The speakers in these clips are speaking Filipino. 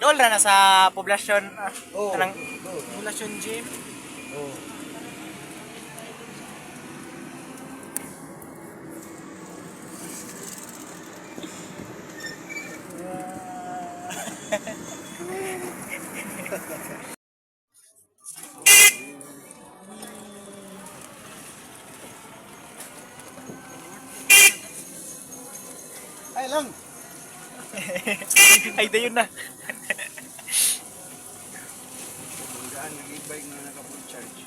nag-all na sa poblasyon. Oo. Kanang Oo. poblasyon gym. Oo. Ay lang. Ay, dayon na. Gaan ng e-bike na naka-full charge.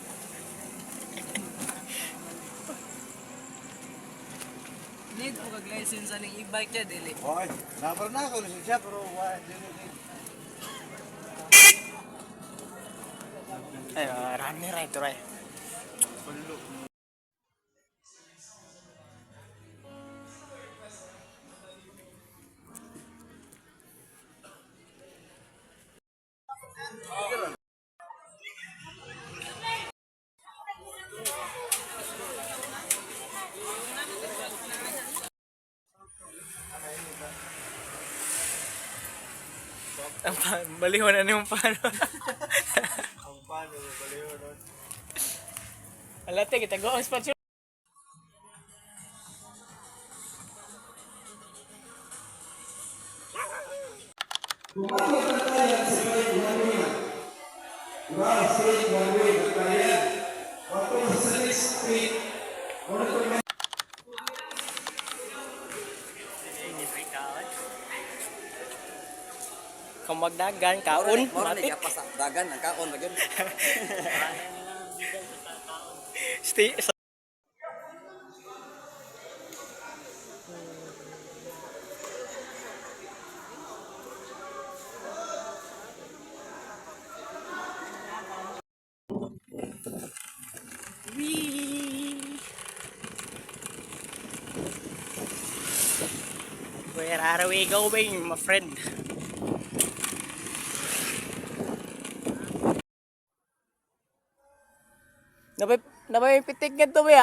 Need ko kag-license aning e-bike niya, dili. Okay. Napar na ako lisensya pero wala din. Ay, rami right to right. Balihon na yung paano. Ang paano baliw no? Alate, kita go ang sponsor. Kung magdagan, kaon, Mora ni matik. kapas dagan ang kaon ra gyud. Stay, where are we going, my friend? Nabay pitik nga to ba?